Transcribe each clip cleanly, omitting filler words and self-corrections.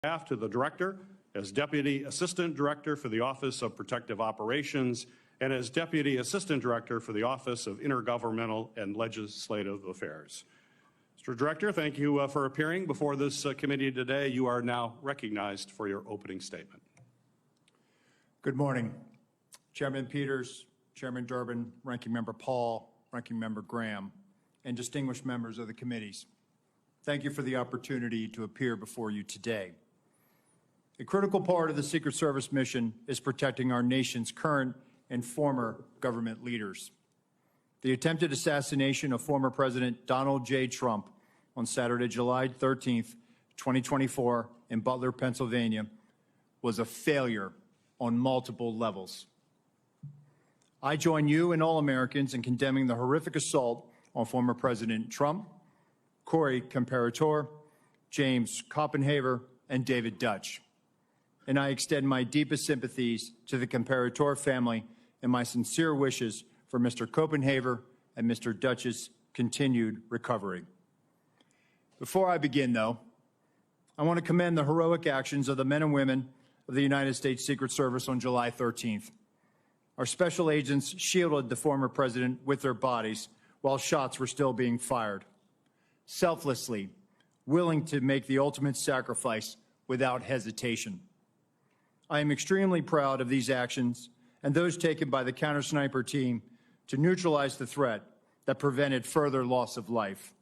Staff to the Director as Deputy Assistant Director for the Office of Protective Operations and as Deputy Assistant Director for the Office of Intergovernmental and Legislative Affairs. Mr. Director, thank you for appearing before this committee today. You are now recognized for your opening statement. Good morning. Chairman Peters, Chairman Durbin, Ranking Member Paul, Ranking Member Graham, and distinguished members of the committees. Thank you for the opportunity to appear before you today. A critical part of the Secret Service mission is protecting our nation's current and former government leaders. The attempted assassination of former President Donald J. Trump on Saturday, July 13th, 2024, in Butler, Pennsylvania, was a failure on multiple levels. I join you and all Americans in condemning the horrific assault on former President Trump, Corey Comparator, James Copenhaver, and David Dutch. And I extend my deepest sympathies to the Comparator family and my sincere wishes for Mr. Copenhaver and Mr. Dutch's continued recovery. Before I begin, though, I want to commend the heroic actions of the men and women of the United States Secret Service on July 13th. Our special agents shielded the former president with their bodies while shots were still being fired, selflessly, willing to make the ultimate sacrifice without hesitation. I am extremely proud of these actions and those taken by the counter-sniper team to neutralize the threat that prevented further loss of life.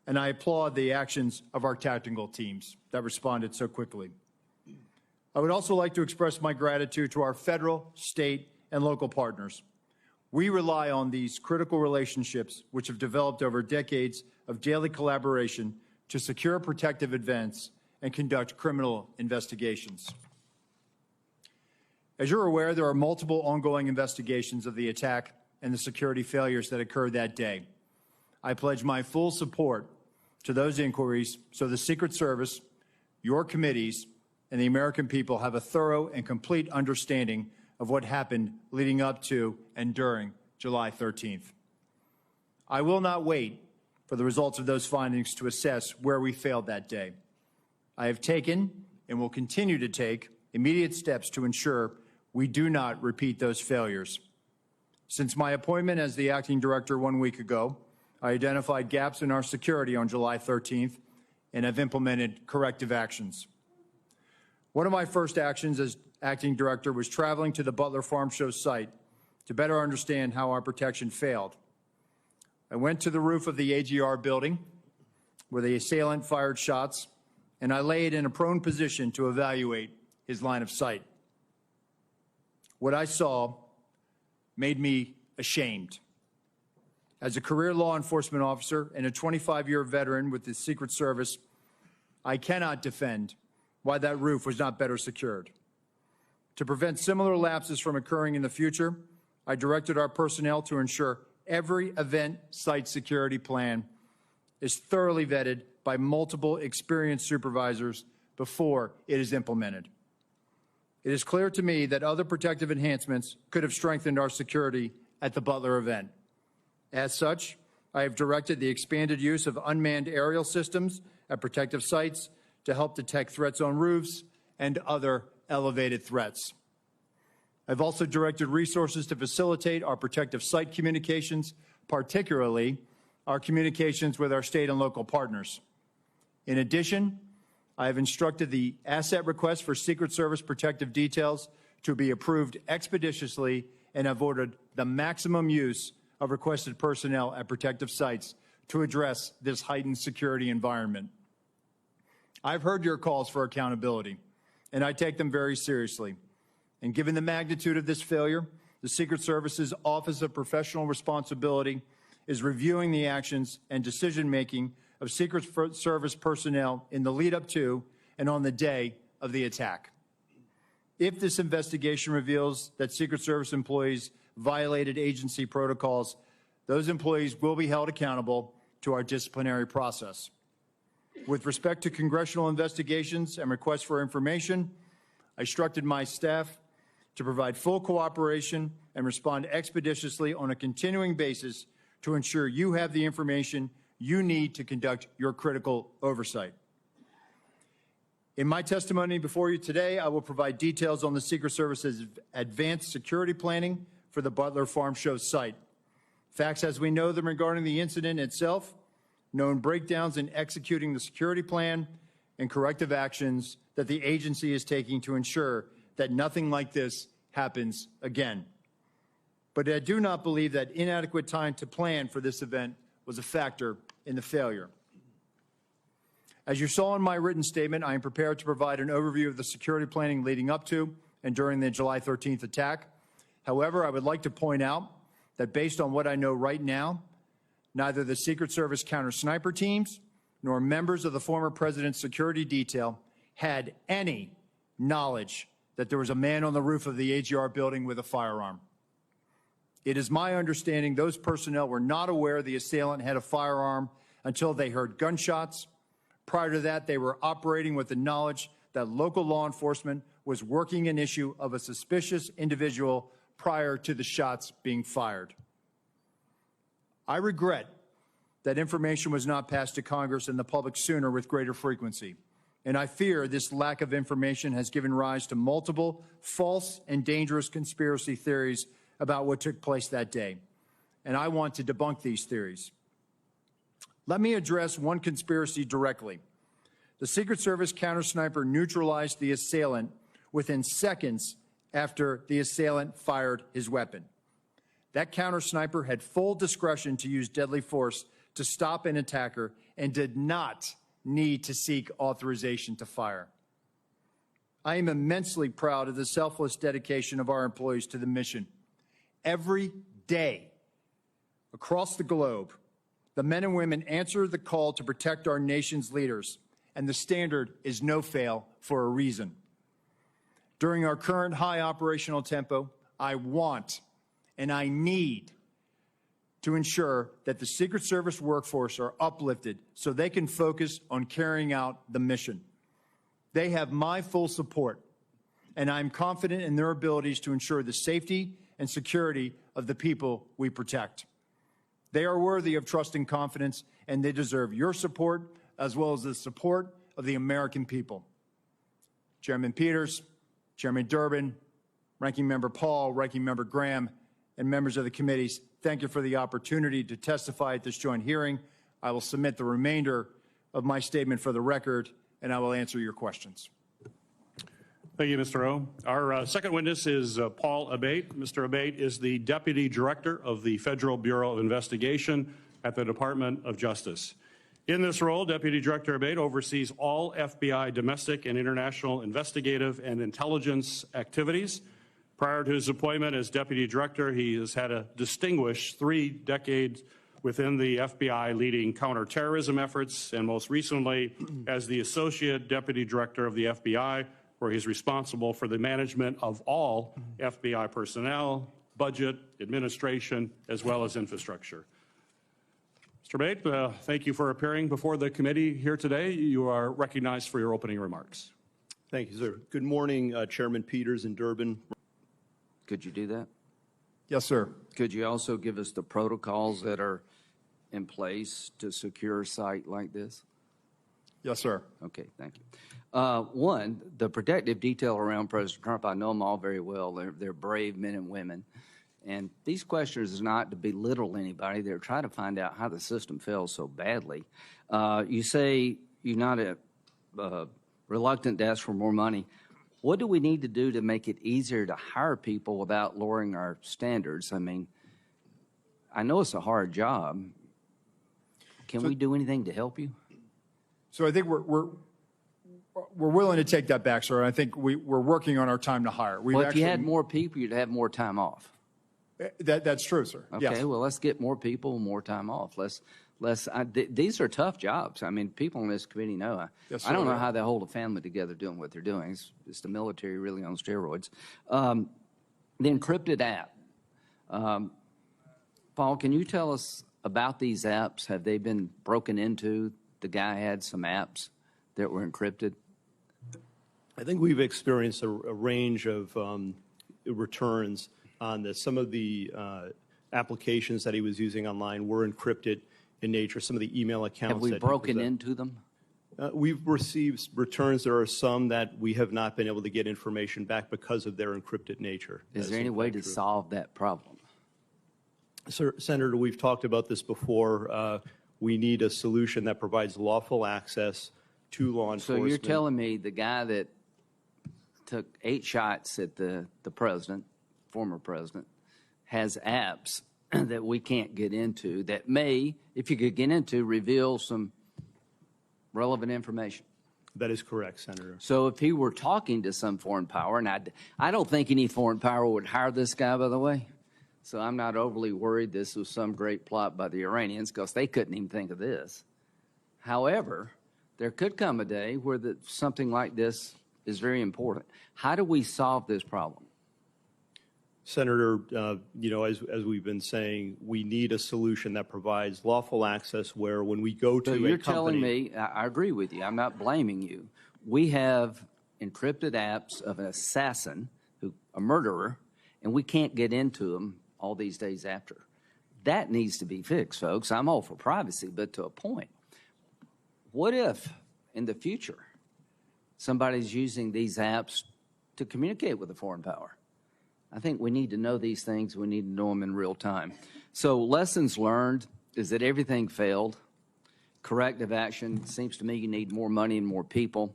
And I applaud the actions of our tactical teams that responded so quickly. I would also like to express my gratitude to our federal, state, and local partners. We rely on these critical relationships, which have developed over decades of daily collaboration to secure protective events and conduct criminal investigations. As you're aware, there are multiple ongoing investigations of the attack and the security failures that occurred that day. I pledge my full support to those inquiries so the Secret Service, your committees, and the American people have a thorough and complete understanding of what happened leading up to and during July 13th. I will not wait for the results of those findings to assess where we failed that day. I have taken and will continue to take immediate steps to ensure we do not repeat those failures. Since my appointment as the acting director 1 week ago, I identified gaps in our security on July 13th and have implemented corrective actions. One of my first actions as acting director was traveling to the Butler Farm Show site to better understand how our protection failed. I went to the roof of the AGR building where the assailant fired shots, and I laid in a prone position to evaluate his line of sight. What I saw made me ashamed. As a career law enforcement officer and a 25-year veteran with the Secret Service, I cannot defend why that roof was not better secured. To prevent similar lapses from occurring in the future, I directed our personnel to ensure every event site security plan is thoroughly vetted by multiple experienced supervisors before it is implemented. It is clear to me that other protective enhancements could have strengthened our security at the Butler event. As such, I have directed the expanded use of unmanned aerial systems at protective sites to help detect threats on roofs and other elevated threats. I've also directed resources to facilitate our protective site communications, particularly our communications with our state and local partners. In addition, I have instructed the asset request for Secret Service protective details to be approved expeditiously and have ordered the maximum use of requested personnel at protective sites to address this heightened security environment. I've heard your calls for accountability, and I take them very seriously. And given the magnitude of this failure, the Secret Service's Office of Professional Responsibility is reviewing the actions and decision-making of Secret Service personnel in the lead up to and on the day of the attack. If this investigation reveals that Secret Service employees violated agency protocols, those employees will be held accountable to our disciplinary process. With respect to congressional investigations and requests for information, I instructed my staff to provide full cooperation and respond expeditiously on a continuing basis to ensure you have the information you need to conduct your critical oversight. In my testimony before you today, I will provide details on the Secret Service's advanced security planning for the Butler Farm Show site. Facts as we know them regarding the incident itself, known breakdowns in executing the security plan, and corrective actions that the agency is taking to ensure that nothing like this happens again. But I do not believe that inadequate time to plan for this event was a factor in the failure. As you saw in my written statement, I am prepared to provide an overview of the security planning leading up to and during the July 13th attack. However, I would like to point out that based on what I know right now, neither the Secret Service counter-sniper teams nor members of the former president's security detail had any knowledge that there was a man on the roof of the AGR building with a firearm. It is my understanding those personnel were not aware the assailant had a firearm until they heard gunshots. Prior to that, they were operating with the knowledge that local law enforcement was working an issue of a suspicious individual prior to the shots being fired. I regret that information was not passed to Congress and the public sooner with greater frequency. And I fear this lack of information has given rise to multiple false and dangerous conspiracy theories about what took place that day. And I want to debunk these theories. Let me address one conspiracy directly. The Secret Service counter-sniper neutralized the assailant within seconds after the assailant fired his weapon. That counter-sniper had full discretion to use deadly force to stop an attacker and did not need to seek authorization to fire. I am immensely proud of the selfless dedication of our employees to the mission. Every day, across the globe, the men and women answer the call to protect our nation's leaders, and the standard is no fail for a reason. During our current high operational tempo, I want and I need to ensure that the Secret Service workforce are uplifted so they can focus on carrying out the mission. They have my full support, and I'm confident in their abilities to ensure the safety and security of the people we protect. They are worthy of trust and confidence, and they deserve your support as well as the support of the American people. Chairman Peters, Chairman Durbin, Ranking Member Paul, Ranking Member Graham, and members of the committees, thank you for the opportunity to testify at this joint hearing. I will submit the remainder of my statement for the record, and I will answer your questions. Thank you, Mr. O. Our second witness is Paul Abate. Mr. Abate is the Deputy Director of the Federal Bureau of Investigation at the Department of Justice. In this role, Deputy Director Abate oversees all FBI domestic and international investigative and intelligence activities. Prior to his appointment as Deputy Director, he has had a distinguished 3 decades within the FBI leading counterterrorism efforts, and most recently as the Associate Deputy Director of the FBI, where he's responsible for the management of all FBI personnel, budget, administration, as well as infrastructure. Mr. Abate, thank you for appearing before the committee here today. You are recognized for your opening remarks. Thank you, sir. Good morning, Chairman Peters and Durbin. Could you do that? Yes, sir. Could you also give us the protocols that are in place to secure a site like this? Yes, sir. Okay, thank you. One, the protective detail around President Trump, I know them all very well. They're brave men and women. And these questions is not to belittle anybody. They're trying to find out how the system fails so badly. You say you're not reluctant to ask for more money. What do we need to do to make it easier to hire people without lowering our standards? I mean, I know it's a hard job. Can we do anything to help you? So I think we're willing to take that back, sir. I think we're working on our time to hire. Well, if you had more people, you'd have more time off. That's true, sir. Okay, Yes. well, let's get more people, more time off. These are tough jobs. I mean, people on this committee know. Yes, I don't sir. know how they hold a family together doing what they're doing. It's the military really on steroids. The encrypted app. Paul, can you tell us about these apps? Have they been broken into? The guy had some apps that were encrypted. I think we've experienced a range of returns on this. Some of the applications that he was using online were encrypted in nature. Some of the email accounts. Have we that he broken was, into them? We've received returns. There are some that we have not been able to get information back because of their encrypted nature. Is there any way to solve that problem? Sir, Senator, we've talked about this before. We need a solution that provides lawful access to law enforcement. So you're telling me the guy that took 8 shots at the president, former president, has apps that we can't get into that may, if you could get into, reveal some relevant information? That is correct, Senator. So if he were talking to some foreign power, and I don't think any foreign power would hire this guy, by the way, so I'm not overly worried this was some great plot by the Iranians because they couldn't even think of this. However, there could come a day where something like this is very important. How do we solve this problem? Senator, as we've been saying, we need a solution that provides lawful access where when we go to So a you're company... telling me, I agree with you, I'm not blaming you. We have encrypted apps of an assassin, a murderer, and we can't get into them all these days after. That needs to be fixed, folks. I'm all for privacy, but to a point. What if, in the future, somebody's using these apps to communicate with a foreign power? I think we need to know these things. We need to know them in real time. So lessons learned is that everything failed. Corrective action, seems to me you need more money and more people.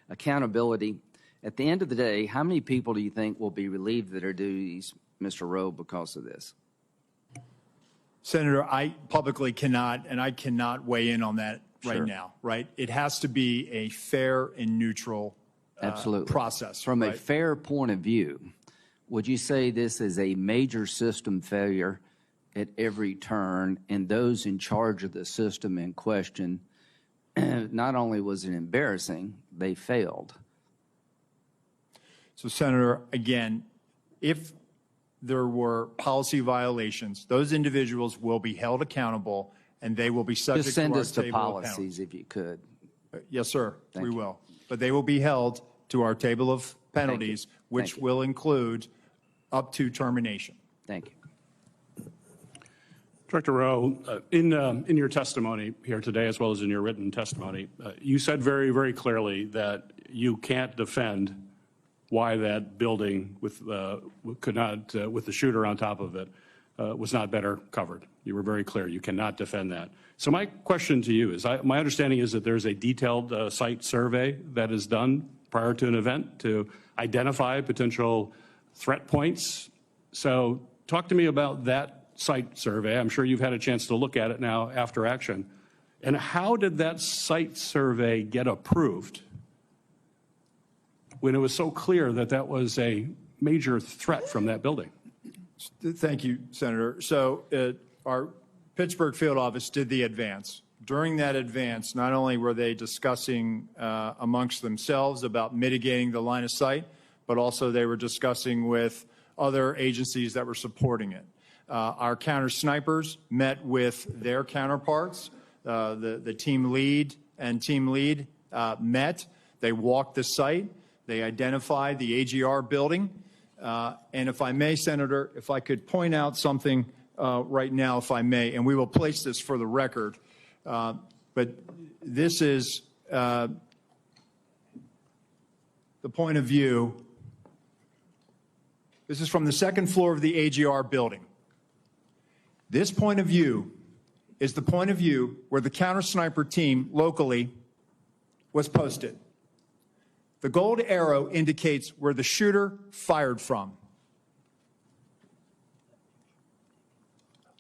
Accountability. At the end of the day, how many people do you think will be relieved of their duties, Mr. Rowe, because of this? Senator, I publicly cannot, and I cannot weigh in on that right Sure. now, right? It has to be a fair and neutral Absolutely. process. From a right? fair point of view, would you say this is a major system failure at every turn, and those in charge of the system in question, not only was it embarrassing, they failed? So, Senator, again, if there were policy violations, those individuals will be held accountable, and they will be subject Just send to our us the table of policies penalties. if you could. Yes, sir, Thank we you. will. But they will be held to our table of penalties, which Thank you. will include up to termination. Thank you. Director Rowe, in your testimony here today, as well as in your written testimony, you said very, very clearly that you can't defend why that building with with the shooter on top of it was not better covered. You were very clear. You cannot defend that. So my question to you is, my understanding is that there's a detailed site survey that is done prior to an event to identify potential threat points. So talk to me about that site survey. I'm sure you've had a chance to look at it now after action. And how did that site survey get approved when it was so clear that that was a major threat from that building? Thank you, Senator. So our Pittsburgh field office did the advance. During that advance, not only were they discussing amongst themselves about mitigating the line of sight, but also they were discussing with other agencies that were supporting it. Our counter snipers met with their counterparts. The team lead and team lead met. They walked the site. They identified the AGR building. And if I may, Senator, if I could point out something right now, if I may, and we will place this for the record, but this is the point of view. This is from the second floor of the AGR building. This point of view is the point of view where the counter sniper team locally was posted. The gold arrow indicates where the shooter fired from.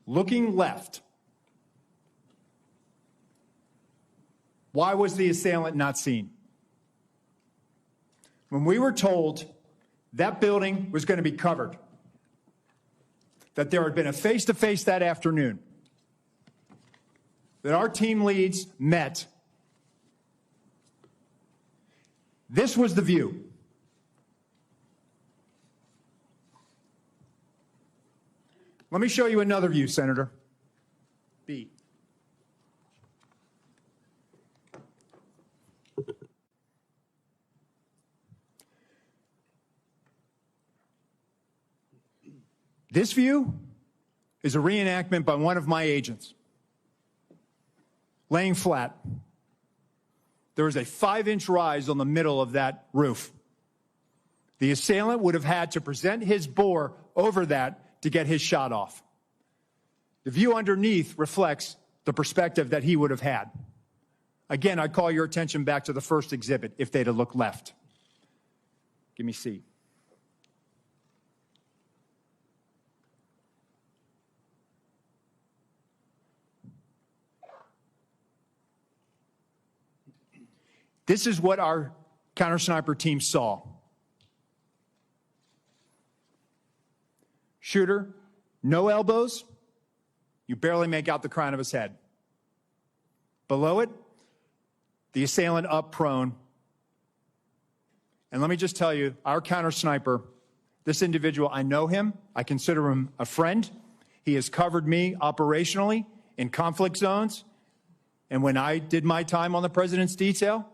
Looking left. Why was the assailant not seen? When we were told that building was going to be covered, that there had been a face-to-face that afternoon, that our team leads met, this was the view. Let me show you another view, Senator. B. This view is a reenactment by one of my agents, laying flat. there was a 5-inch rise on the middle of that roof. The assailant would have had to present his bore over that to get his shot off. The view underneath reflects the perspective that he would have had. Again, I call your attention back to the first exhibit if they'd have looked left. Give me C. This is what our counter-sniper team saw. Shooter, no elbows. You barely make out the crown of his head. Below it, the assailant up prone. And let me just tell you, our counter-sniper, this individual, I know him. I consider him a friend. He has covered me operationally in conflict zones. And when I did my time on the president's detail,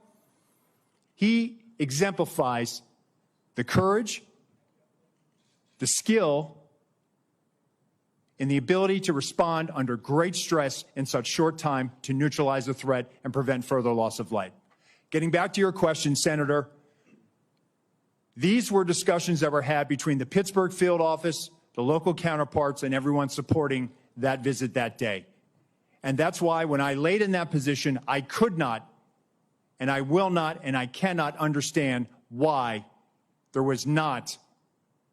he exemplifies the courage, the skill, and the ability to respond under great stress in such short time to neutralize the threat and prevent further loss of life. Getting back to your question, Senator, these were discussions that were had between the Pittsburgh field office, the local counterparts, and everyone supporting that visit that day. And that's why when I laid in that position, I could not, and I will not, and I cannot understand why there was not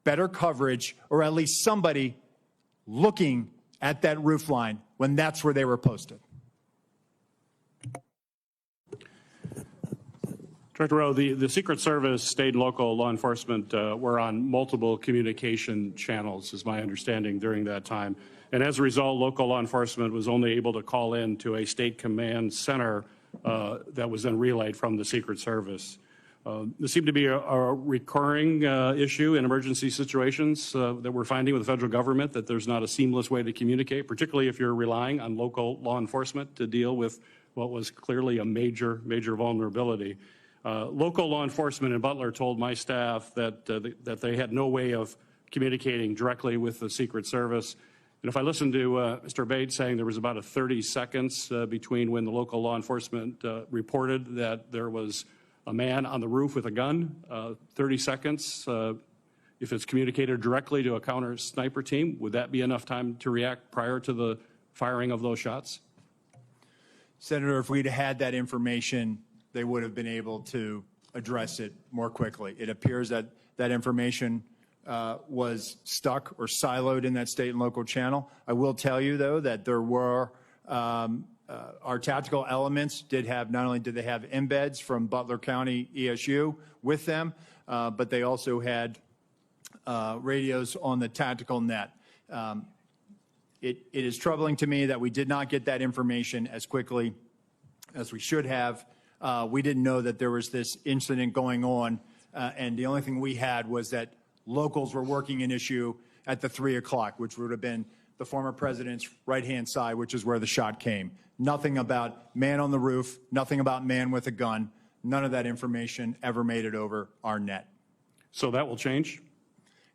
better coverage, or at least somebody looking at that roof line when that's where they were posted. Director Rowe, the Secret Service, state and local law enforcement were on multiple communication channels, is my understanding, during that time. And as a result, local law enforcement was only able to call in to a state command center that was then relayed from the Secret Service. There seemed to be a recurring issue in emergency situations that we're finding with the federal government, that there's not a seamless way to communicate, particularly if you're relying on local law enforcement to deal with what was clearly a major vulnerability. Local law enforcement in Butler told my staff that they had no way of communicating directly with the Secret Service. And if I listened to Mr. Abate saying there was about 30 seconds between when the local law enforcement reported that there was a man on the roof with a gun, 30 seconds, if it's communicated directly to a counter sniper team, would that be enough time to react prior to the firing of those shots? Senator, if we'd had that information, they would have been able to address it more quickly. It appears that that information was stuck or siloed in that state and local channel. I will tell you, though, that there were our tactical elements did have, not only did they have embeds from Butler County ESU with them, but they also had radios on the tactical net. It is troubling to me that we did not get that information as quickly as we should have. We didn't know that there was this incident going on, and the only thing we had was that locals were working an issue at the 3 o'clock, which would have been the former president's right-hand side, which is where the shot came. Nothing about man on the roof, nothing about man with a gun. None of that information ever made it over our net. So that will change?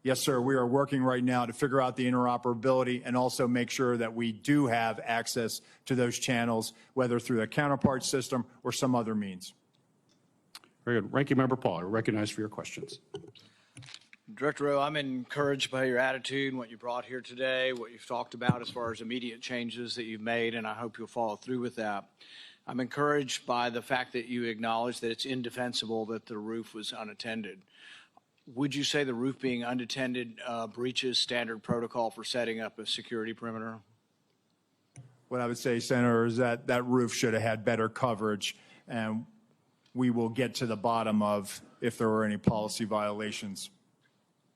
Yes, sir. We are working right now to figure out the interoperability and also make sure that we do have access to those channels, whether through a counterpart system or some other means. Very good. Ranking Member Paul, you're recognized for your questions. Director Rowe, I'm encouraged by your attitude and what you brought here today, what you've talked about as far as immediate changes that you've made, and I hope you'll follow through with that. I'm encouraged by the fact that you acknowledge that it's indefensible that the roof was unattended. Would you say the roof being unattended breaches standard protocol for setting up a security perimeter? What I would say, Senator, is that that roof should have had better coverage, and we will get to the bottom of if there were any policy violations.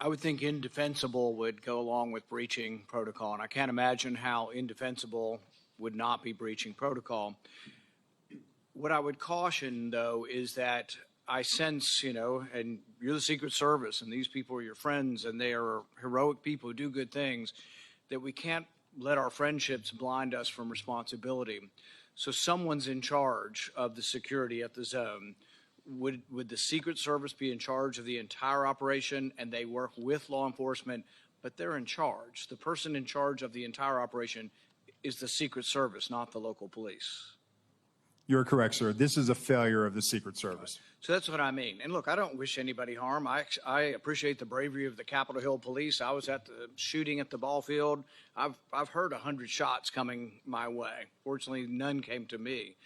I would think indefensible would go along with breaching protocol, and I can't imagine how indefensible would not be breaching protocol. What I would caution, though, is that I sense, and you're the Secret Service, and these people are your friends, and they are heroic people who do good things, that we can't let our friendships blind us from responsibility. So someone's in charge of the security at the zone. Would the Secret Service be in charge of the entire operation, and they work with law enforcement, but they're in charge? The person in charge of the entire operation is the Secret Service, not the local police. You're correct, sir. This is a failure of the Secret Service. So that's what I mean. And look, I don't wish anybody harm. I appreciate the bravery of the Capitol Hill police. I was at the shooting at the ball field. I've heard 100 shots coming my way. Fortunately, none came to me.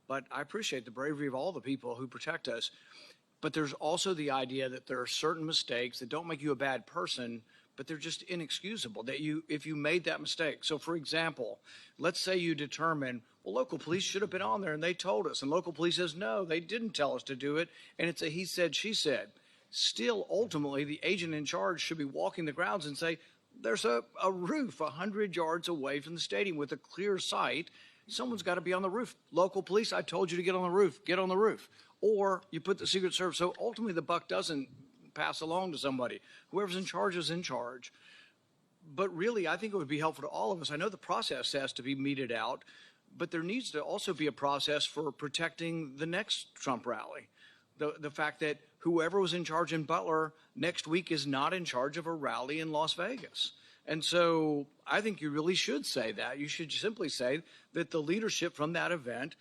But I appreciate the bravery of all the people who protect us. But there's also the idea that there are certain mistakes that don't make you a bad person, but they're just inexcusable, that if you made that mistake. So for example, let's say you determine, well, local police should have been on there and they told us, and local police says, no, they didn't tell us to do it. And it's a he said, she said. Still, ultimately, the agent in charge should be walking the grounds and say, there's a roof 100 yards away from the stadium with a clear sight. Someone's got to be on the roof. Local police, I told you to get on the roof. Get on the roof. Or you put the Secret Service. So ultimately, the buck doesn't pass along to somebody. Whoever's in charge is in charge. But really, I think it would be helpful to all of us. I know the process has to be meted out, but there needs to also be a process for protecting the next Trump rally. The fact that whoever was in charge in Butler next week is not in charge of a rally in Las Vegas. And so I think you really should say that. You should simply say that the leadership from that event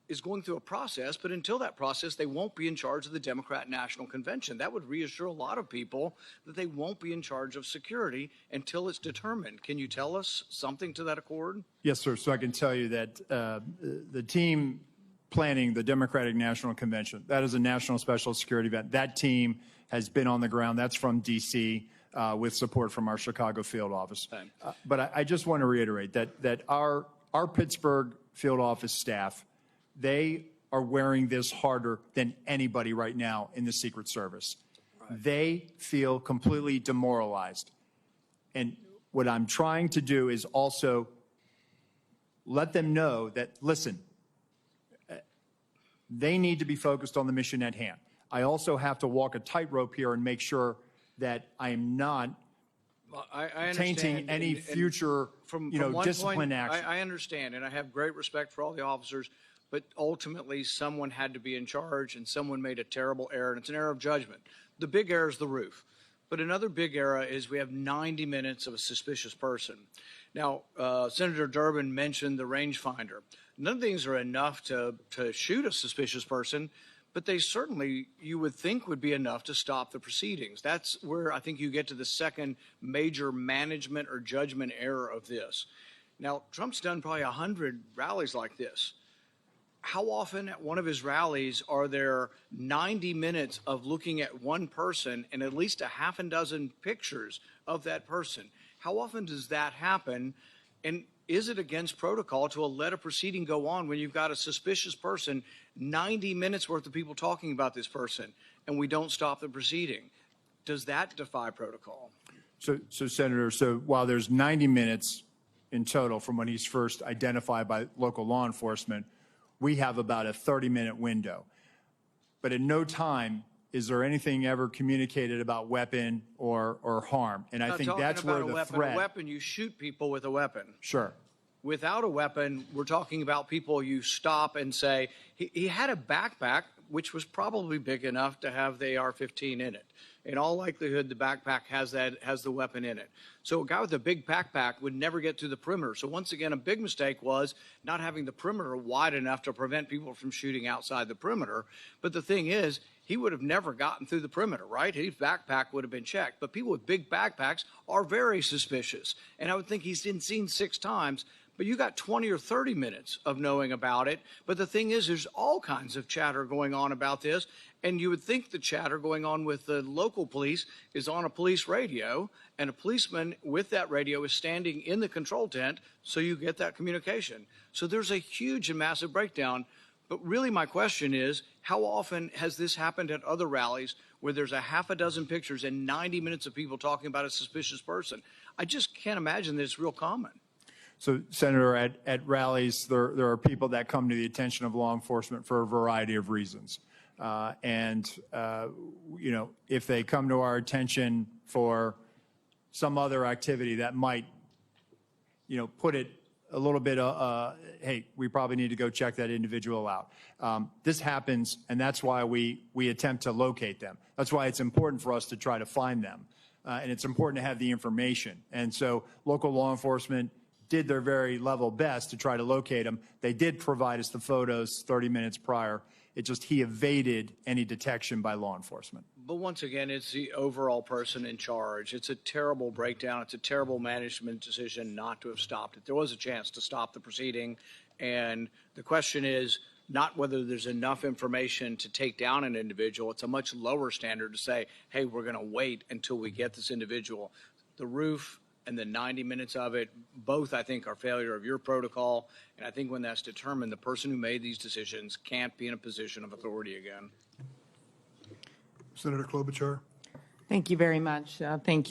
is going through a process, but until that process, they won't be in charge of the Democrat National Convention. That would reassure a lot of people that they won't be in charge of security until it's determined. Can you tell us something to that accord? Yes, sir. So I can tell you that the team planning the Democratic National Convention, that is a national special security event. That team has been on the ground. That's from D.C. With support from our Chicago field office. But I just want to reiterate that our Pittsburgh field office staff, they are wearing this harder than anybody right now in the Secret Service. Right. They feel completely demoralized. And what I'm trying to do is also let them know that, listen, they need to be focused on the mission at hand. I also have to walk a tightrope here and make sure that I am not tainting any future discipline action. I understand, and I have great respect for all the officers. But ultimately, someone had to be in charge, and someone made a terrible error, and it's an error of judgment. The big error is the roof. But another big error is we have 90 minutes of a suspicious person. Now, Senator Durbin mentioned the rangefinder. None of these are enough to shoot a suspicious person, but they certainly, you would think, would be enough to stop the proceedings. That's where I think you get to the second major management or judgment error of this. Now, Trump's done probably 100 rallies like this. How often at one of his rallies are there 90 minutes of looking at one person and at least a half a dozen pictures of that person? How often does that happen? And is it against protocol to let a proceeding go on when you've got a suspicious person, 90 minutes worth of people talking about this person, and we don't stop the proceeding? Does that defy protocol? So Senator, while there's 90 minutes in total from when he's first identified by local law enforcement, we have about a 30-minute window. But at no time is there anything ever communicated about weapon or harm. And I think that's where the threat. A weapon, you shoot people with a weapon. Sure. Without a weapon, we're talking about people you stop and say, he had a backpack, which was probably big enough to have the AR-15 in it. In all likelihood, the backpack has the weapon in it. So a guy with a big backpack would never get through the perimeter. So once again, a big mistake was not having the perimeter wide enough to prevent people from shooting outside the perimeter. But the thing is, he would have never gotten through the perimeter, right? His backpack would have been checked. But people with big backpacks are very suspicious. And I would think he's been seen 6 times. But you got 20 or 30 minutes of knowing about it. But the thing is, there's all kinds of chatter going on about this. And you would think the chatter going on with the local police is on a police radio, and a policeman with that radio is standing in the control tent, so you get that communication. So there's a huge and massive breakdown. But really my question is, how often has this happened at other rallies where there's a half a dozen pictures and 90 minutes of people talking about a suspicious person? I just can't imagine that it's real common. So, Senator, at rallies, there are people that come to the attention of law enforcement for a variety of reasons. If they come to our attention for some other activity that might, put it a little bit, hey, we probably need to go check that individual out. This happens, and that's why we attempt to locate them. That's why it's important for us to try to find them. And it's important to have the information. And so local law enforcement did their very level best to try to locate him. They did provide us the photos 30 minutes prior. It just, he evaded any detection by law enforcement. But once again, it's the overall person in charge. It's a terrible breakdown. It's a terrible management decision not to have stopped it. There was a chance to stop the proceeding. And the question is not whether there's enough information to take down an individual. It's a much lower standard to say, hey, we're going to wait until we get this individual. The roof and the 90 minutes of it, both, I think, are failure of your protocol. And I think when that's determined, the person who made these decisions can't be in a position of authority again. Senator Klobuchar. Thank you very much. Thank